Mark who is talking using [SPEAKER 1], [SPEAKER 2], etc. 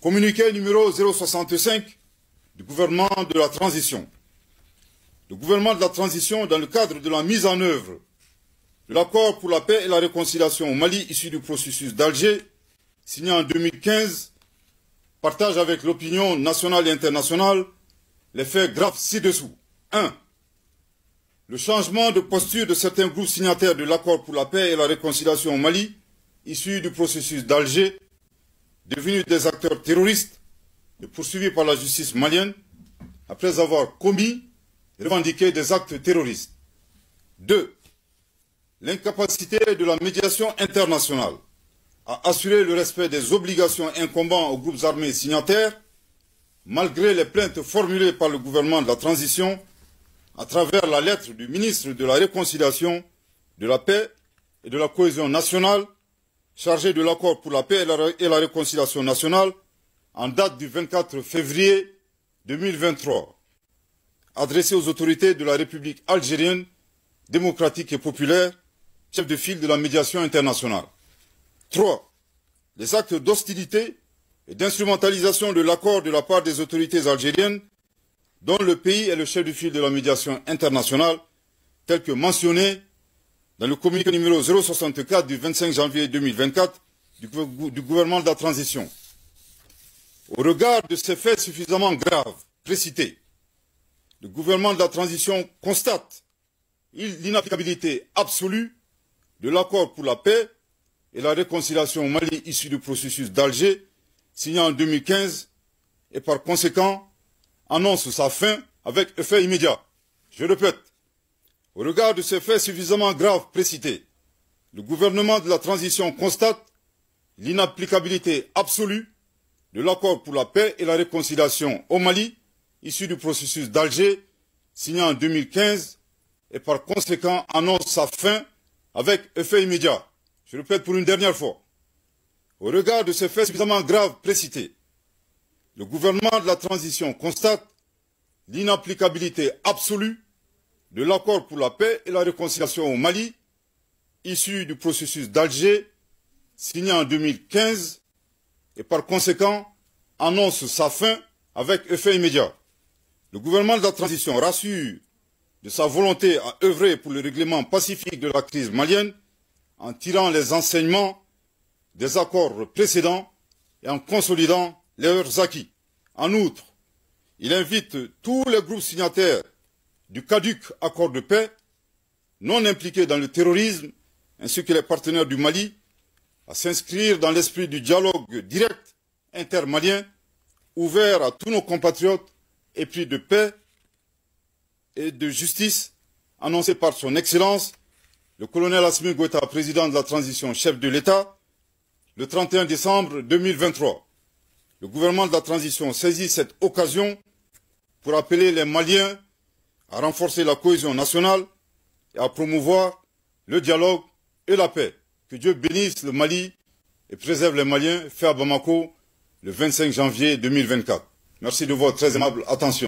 [SPEAKER 1] Communiqué numéro 065 du gouvernement de la transition. Le gouvernement de la transition, dans le cadre de la mise en œuvre de l'accord pour la paix et la réconciliation au Mali issu du processus d'Alger, signé en 2015, partage avec l'opinion nationale et internationale les faits graves ci-dessous. 1. Le changement de posture de certains groupes signataires de l'accord pour la paix et la réconciliation au Mali, issu du processus d'Alger, devenus des acteurs terroristes et poursuivis par la justice malienne, après avoir commis et revendiqué des actes terroristes. 2. L'incapacité de la médiation internationale à assurer le respect des obligations incombant aux groupes armés signataires, malgré les plaintes formulées par le gouvernement de la transition à travers la lettre du ministre de la Réconciliation, de la Paix et de la Cohésion nationale, chargé de l'accord pour la paix et la réconciliation nationale, en date du 24 février 2023, adressé aux autorités de la République algérienne, démocratique et populaire, chef de file de la médiation internationale. 3. Les actes d'hostilité et d'instrumentalisation de l'accord de la part des autorités algériennes, dont le pays est le chef de file de la médiation internationale, tel que mentionné dans le communiqué numéro 064 du 25 janvier 2024 du gouvernement de la transition. Au regard de ces faits suffisamment graves précités, le gouvernement de la transition constate l'inapplicabilité absolue de l'accord pour la paix et la réconciliation au Mali issu du processus d'Alger, signé en 2015, et par conséquent annonce sa fin avec effet immédiat. Je répète, au regard de ces faits suffisamment graves précités, le gouvernement de la transition constate l'inapplicabilité absolue de l'accord pour la paix et la réconciliation au Mali, issu du processus d'Alger, signé en 2015, et par conséquent annonce sa fin avec effet immédiat. Je répète pour une dernière fois. Au regard de ces faits suffisamment graves précités, le gouvernement de la transition constate l'inapplicabilité absolue de l'accord pour la paix et la réconciliation au Mali, issu du processus d'Alger, signé en 2015, et par conséquent annonce sa fin avec effet immédiat. Le gouvernement de la transition rassure de sa volonté à œuvrer pour le règlement pacifique de la crise malienne en tirant les enseignements des accords précédents et en consolidant leurs acquis. En outre, il invite tous les groupes signataires du caduc accord de paix, non impliqués dans le terrorisme, ainsi que les partenaires du Mali, à s'inscrire dans l'esprit du dialogue direct intermalien, ouvert à tous nos compatriotes, épris de paix et de justice, annoncé par son Excellence, le colonel Assimi Goïta, président de la transition, chef de l'État, le 31 décembre 2023. Le gouvernement de la transition saisit cette occasion pour appeler les Maliens à renforcer la cohésion nationale et à promouvoir le dialogue et la paix. Que Dieu bénisse le Mali et préserve les Maliens, fait à Bamako le 25 janvier 2024. Merci de votre très aimable attention.